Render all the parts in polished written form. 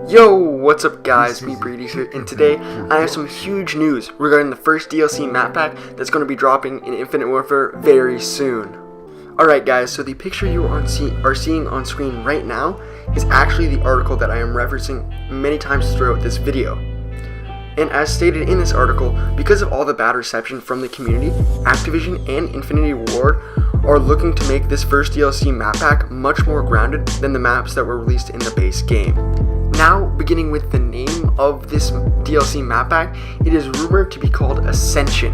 Yo, what's up guys, me Brady here, and today I have some huge news regarding the first DLC map pack that's going to be dropping in Infinite Warfare very soon. Alright guys, so the picture you are seeing on screen right now is actually the article that I am referencing many times throughout this video. And as stated in this article, because of all the bad reception from the community, Activision and Infinity Ward are looking to make this first DLC map pack much more grounded than the maps that were released in the base game. Now, beginning with the name of this DLC map pack, it is rumored to be called Ascension,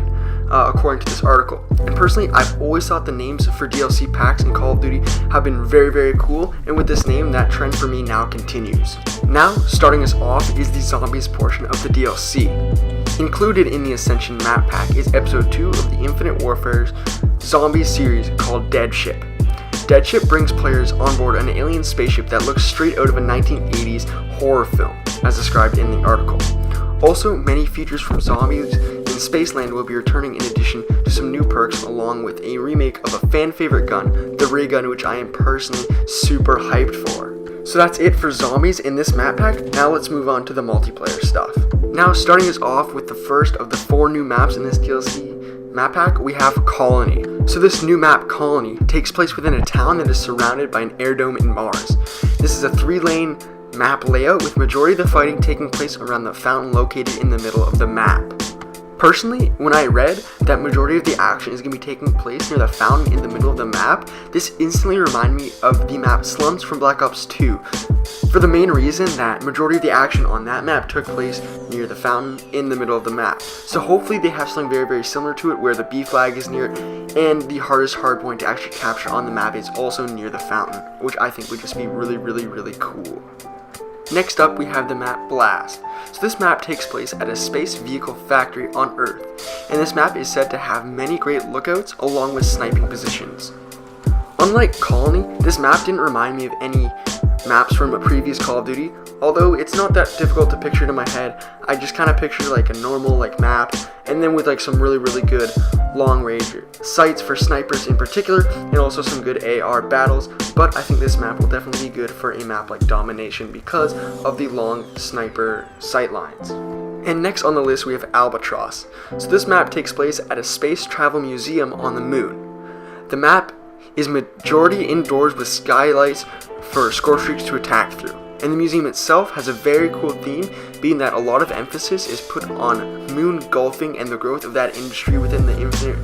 according to this article. And personally, I've always thought the names for DLC packs in Call of Duty have been very, very cool, and with this name, that trend for me now continues. Now, starting us off is the Zombies portion of the DLC. Included in the Ascension map pack is Episode 2 of the Infinite Warfare's Zombies series called Dead Ship. Dead Ship brings players on board an alien spaceship that looks straight out of a 1980s horror film, as described in the article. Also, many features from Zombies in Spaceland will be returning in addition to some new perks, along with a remake of a fan favorite gun, the ray gun, which I am personally super hyped for. So that's it for Zombies in this map pack. Now let's move on to the multiplayer stuff. Now, starting us off with the first of the 4 new maps in this DLC map pack, we have Colony. So this new map, Colony, takes place within a town that is surrounded by an air dome in Mars. This is a 3-lane map layout with majority of the fighting taking place around the fountain located in the middle of the map. Personally, when I read that majority of the action is going to be taking place near the fountain in the middle of the map, this instantly reminded me of the map Slums from Black Ops 2, for the main reason that majority of the action on that map took place near the fountain in the middle of the map. So hopefully they have something very, very similar to it, where the B flag is near it, and the hardest hardpoint to actually capture on the map is also near the fountain, which I think would just be really, really, really cool. Next up, we have the map Blast. So this map takes place at a space vehicle factory on Earth, and this map is said to have many great lookouts along with sniping positions. Unlike Colony, this map didn't remind me of any maps from a previous Call of Duty, although it's not that difficult to picture it in my head. I just kind of picture like a normal map, and then with some really, really good long range sights for snipers in particular, and also some good AR battles. But I think this map will definitely be good for a map like Domination because of the long sniper sight lines. And next on the list we have Albatross. So this map takes place at a space travel museum on the moon. The map is majority indoors with skylights for score streaks to attack through. And the museum itself has a very cool theme, being that a lot of emphasis is put on moon golfing and the growth of that industry within the Infinite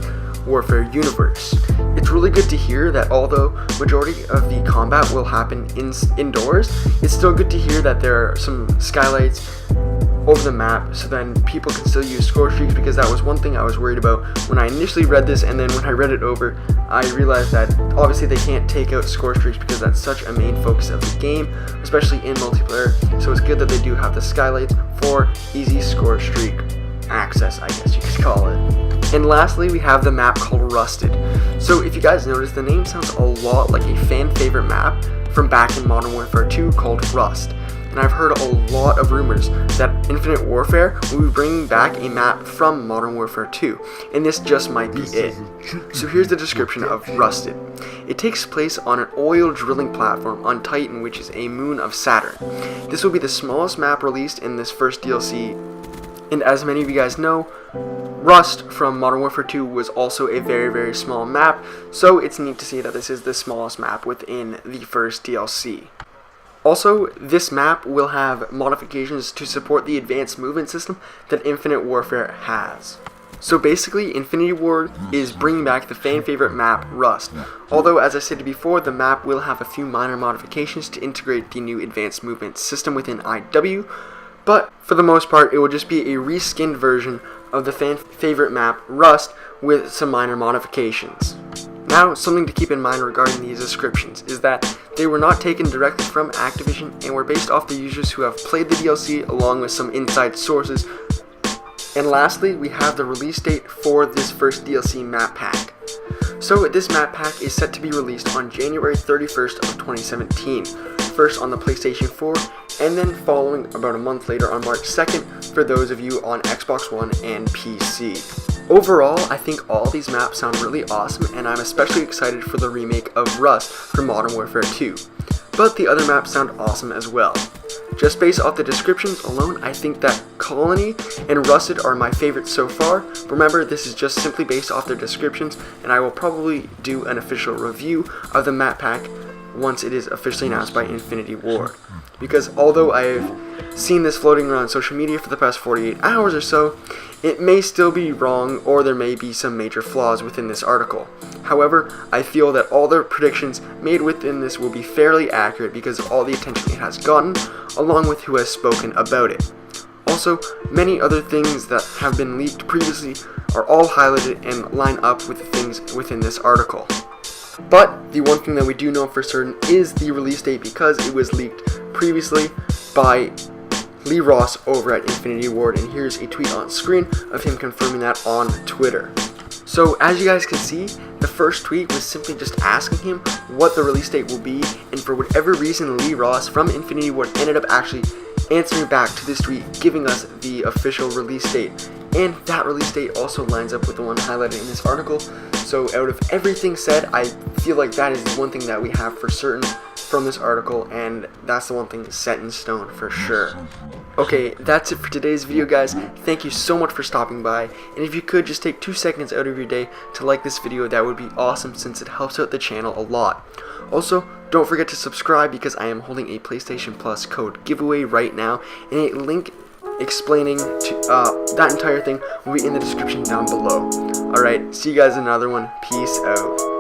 Warfare universe. It's really good to hear that although majority of the combat will happen indoors, it's still good to hear that there are some skylights over the map, so then people can still use score streaks, because that was one thing I was worried about when I initially read this, and then when I read it over, I realized that obviously they can't take out score streaks because that's such a main focus of the game, especially in multiplayer, so it's good that they do have the skylights for easy score streak access, I guess you could call it. And lastly, we have the map called Rusted. So if you guys notice, the name sounds a lot like a fan favorite map from back in Modern Warfare 2 called Rust. And I've heard a lot of rumors that Infinite Warfare will be bringing back a map from Modern Warfare 2, and this just might be it. So here's the description of Rusted. It takes place on an oil drilling platform on Titan, which is a moon of Saturn. This will be the smallest map released in this first DLC, and as many of you guys know, Rust from Modern Warfare 2 was also a very, very small map, so it's neat to see that this is the smallest map within the first DLC. Also, this map will have modifications to support the advanced movement system that Infinite Warfare has. So basically, Infinity Ward is bringing back the fan favorite map, Rust. Although, as I said before, the map will have a few minor modifications to integrate the new advanced movement system within IW, but for the most part, it will just be a reskinned version of the fan favorite map, Rust, with some minor modifications. Now, something to keep in mind regarding these descriptions is that they were not taken directly from Activision and were based off the users who have played the DLC along with some inside sources. And lastly, we have the release date for this first DLC map pack. So this map pack is set to be released on January 31st of 2017, first on the PlayStation 4, and then following about a month later on March 2nd for those of you on Xbox One and PC. Overall, I think all these maps sound really awesome, and I'm especially excited for the remake of Rust for Modern Warfare 2. But the other maps sound awesome as well. Just based off the descriptions alone, I think that Colony and Rusted are my favorites so far. Remember, this is just simply based off their descriptions, and I will probably do an official review of the map pack once it is officially announced by Infinity Ward. Because although I've seen this floating around social media for the past 48 hours or so, it may still be wrong, or there may be some major flaws within this article. However, I feel that all the predictions made within this will be fairly accurate because of all the attention it has gotten, along with who has spoken about it. Also, many other things that have been leaked previously are all highlighted and line up with the things within this article. But the one thing that we do know for certain is the release date, because it was leaked previously by Lee Ross over at Infinity Ward, and here's a tweet on screen of him confirming that on Twitter. So as you guys can see, the first tweet was simply just asking him what the release date will be, and for whatever reason Lee Ross from Infinity Ward ended up actually answering back to this tweet, giving us the official release date. And that release date also lines up with the one highlighted in this article. So out of everything said, I feel like that is the one thing that we have for certain from this article, and that's the one thing set in stone for sure. Okay, that's it for today's video, guys. Thank you so much for stopping by, and if you could just take 2 seconds out of your day to like this video, that would be awesome, since it helps out the channel a lot. Also, don't forget to subscribe, because I am holding a PlayStation Plus code giveaway right now, and a link explaining that entire thing will be in the description down below. Alright, see you guys in another one. Peace out.